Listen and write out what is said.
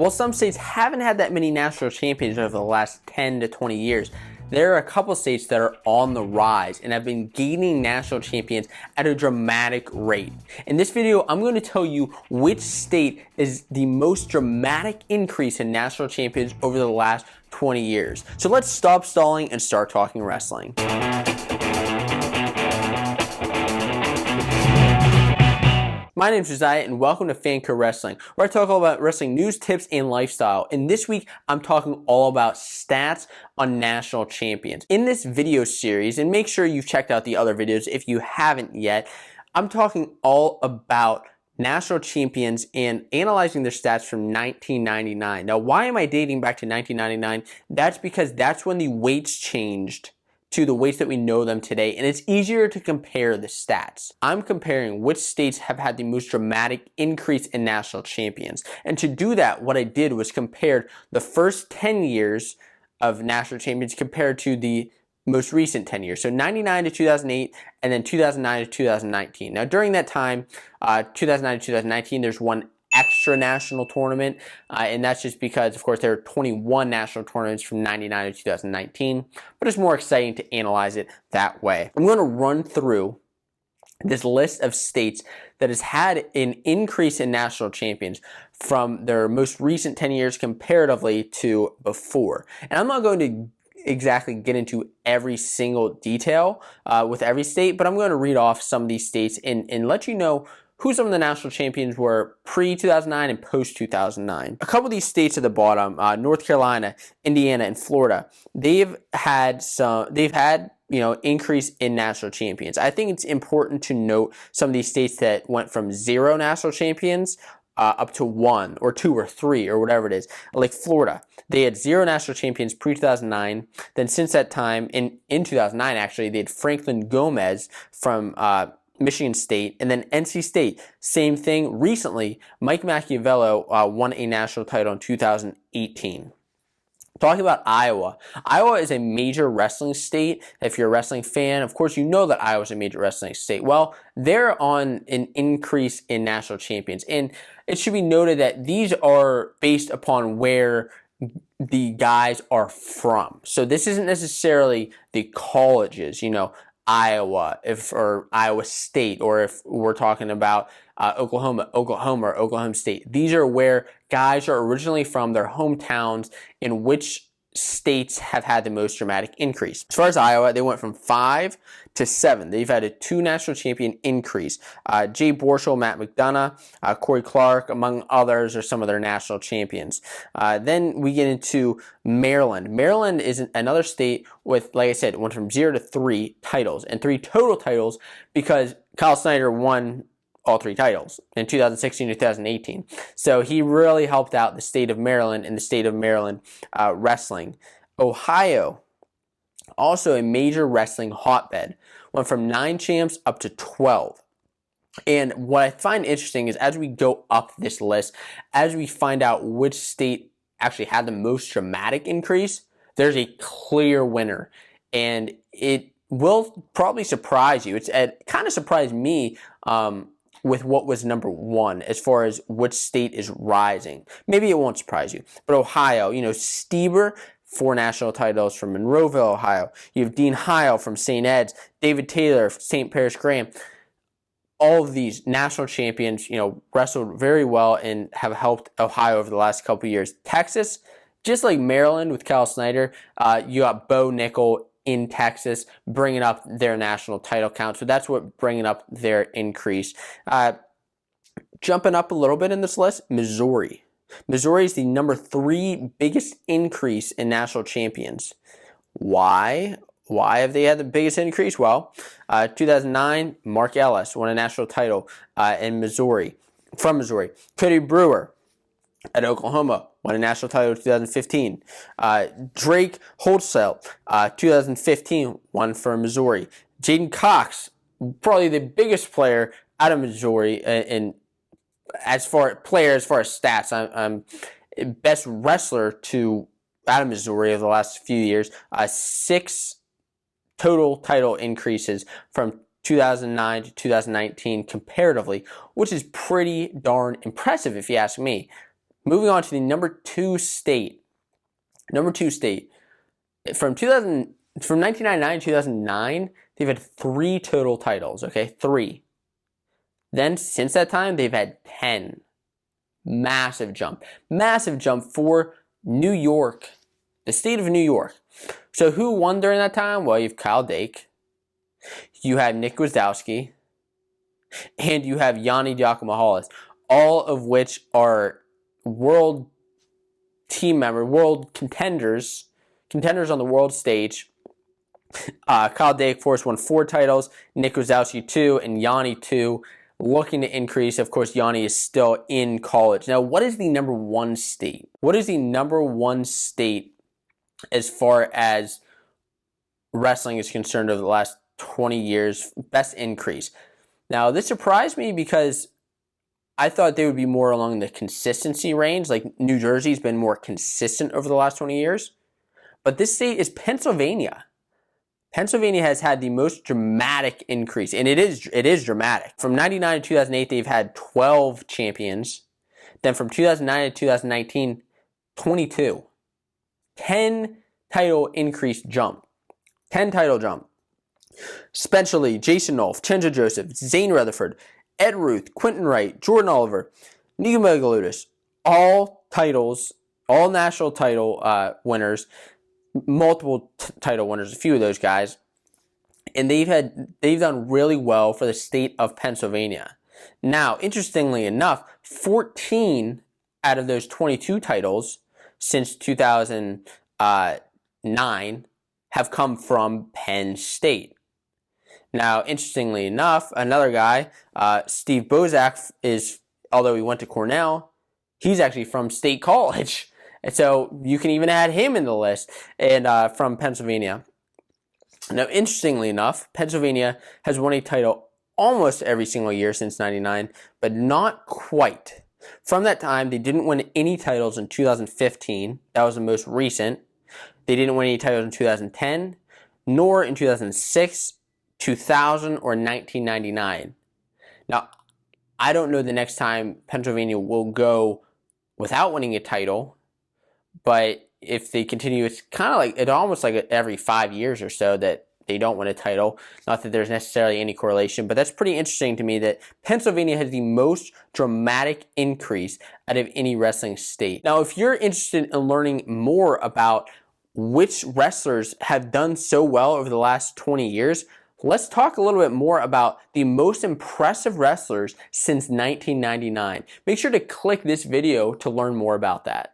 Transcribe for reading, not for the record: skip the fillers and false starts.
While some states haven't had that many national champions over the last 10 to 20 years, there are a couple states that are on the rise and have been gaining national champions at a dramatic rate. In this video, I'm going to tell you which state is the most dramatic increase in national champions over the last 20 years. So let's stop stalling and start talking wrestling. My name is Josiah and welcome to Fanco Wrestling, where I talk all about wrestling news, tips, and lifestyle. And this week, I'm talking all about stats on national champions. In this video series, and make sure you've checked out the other videos if you haven't yet, I'm talking all about national champions and analyzing their stats from 1999. Now, why am I dating back to 1999? That's because that's when the weights changed to the weights that we know them today, and it's easier to compare the stats. I'm comparing which states have had the most dramatic increase in national champions. And to do that, what I did was compared the first 10 years of national champions compared to the most recent 10 years. So 99 to 2008, and then 2009 to 2019. Now during that time, 2009 to 2019, there's one extra national tournament, and that's just because, of course, there are 21 national tournaments from 99 to 2019, but it's more exciting to analyze it that way. I'm going to run through this list of states that has had an increase in national champions from their most recent 10 years comparatively to before. And I'm not going to exactly get into every single detail with every state, but I'm going to read off some of these states and let you know who some of the national champions were pre-2009 and post-2009. A couple of these states at the bottom, North Carolina, Indiana, and Florida, they've had increase in national champions. I think it's important to note some of these states that went from 0 national champions up to 1 or 2 or 3 or whatever it is. Like Florida, they had 0 national champions pre-2009. Then since that time, in 2009 actually, they had Franklin Gomez from Michigan State, and then NC State, same thing. Recently, Mike Machiavello won a national title in 2018. Talking about Iowa. Iowa is a major wrestling state. If you're a wrestling fan, of course, you know that Iowa is a major wrestling state. Well, they're on an increase in national champions. And it should be noted that these are based upon where the guys are from. So this isn't necessarily the colleges, Iowa, or Iowa State, or if we're talking about Oklahoma or Oklahoma State. These are where guys are originally from, their hometowns, in which states have had the most dramatic increase. As far as Iowa, they went from 5 to 7. They've had a 2 national champion increase. Jay Borschel, Matt McDonough, Corey Clark, among others, are some of their national champions. Then we get into Maryland. Maryland is another state with, like I said, went from 0 to 3 titles, and 3 total titles because Kyle Snyder won all 3 titles in 2016 to 2018. So he really helped out the state of Maryland and the state of Maryland wrestling. Ohio, also a major wrestling hotbed, went from 9 champs up to 12. And what I find interesting is as we go up this list, as we find out which state actually had the most dramatic increase, there's a clear winner. And it will probably surprise you. It kind of surprised me with what was number 1 as far as which state is rising. Maybe it won't surprise you. But Ohio, Stieber, 4 national titles from Monroeville, Ohio. You have Dean Heil from St. Ed's, David Taylor, St. Paris Graham. All of these national champions, wrestled very well and have helped Ohio over the last couple of years. Texas, just like Maryland with Kyle Snyder, you got Bo Nickel in Texas, bringing up their national title count. So that's what bringing up their increase. Jumping up a little bit in this list, Missouri. Missouri is the number 3 biggest increase in national champions. Why? Why have they had the biggest increase? Well, 2009, Mark Ellis won a national title in Missouri, from Missouri. Cody Brewer at Oklahoma won a national title in 2015. Drake Holtzelt, 2015, won for Missouri. Jaden Cox, probably the biggest player out of Missouri, and as far as stats, I'm best wrestler out of Missouri over the last few years. 6 total title increases from 2009 to 2019 comparatively, which is pretty darn impressive if you ask me. Moving on to the number two state. Number two state. From 1999 to 2009, they've had 3 total titles, okay? 3. Then, since that time, they've had 10. Massive jump. Massive jump for New York, the state of New York. So who won during that time? Well, you have Kyle Dake, you have Nick Gwiazdowski, and you have Yanni Diakomihalis, all of which are world contenders on the world stage. Kyle Dake, of course, won 4 titles, Nick Gwiazdowski 2, and Yanni 2. Looking to increase. Of course, Yanni is still in college. Now, what is the number one state? What is the number one state as far as wrestling is concerned over the last 20 years? Best increase. Now, this surprised me because I thought they would be more along the consistency range. Like New Jersey's been more consistent over the last 20 years. But this state is Pennsylvania. Pennsylvania has had the most dramatic increase, and it is dramatic. From 99 to 2008, they've had 12 champions. Then from 2009 to 2019, 22. 10 title increase jump. 10 title jump. Spencer Lee, Jason Nolf, Chenja Joseph, Zane Rutherford, Ed Ruth, Quentin Wright, Jordan Oliver, Nico Megaludis, all titles, all national title winners, multiple title winners, a few of those guys, and they've done really well for the state of Pennsylvania. Now, interestingly enough, 14 out of those 22 titles since 2009 have come from Penn State. Now, interestingly enough, another guy, Steve Bozak, although he went to Cornell, he's actually from State College. And so you can even add him in the list, and from Pennsylvania. Now, interestingly enough, Pennsylvania has won a title almost every single year since '99, but not quite. From that time, they didn't win any titles in 2015. That was the most recent. They didn't win any titles in 2010, nor in 2006, 2000, or 1999. Now, I don't know the next time Pennsylvania will go without winning a title. But if they continue, it's almost like every 5 years or so that they don't win a title. Not that there's necessarily any correlation, but that's pretty interesting to me that Pennsylvania has the most dramatic increase out of any wrestling state. Now, if you're interested in learning more about which wrestlers have done so well over the last 20 years, let's talk a little bit more about the most impressive wrestlers since 1999. Make sure to click this video to learn more about that.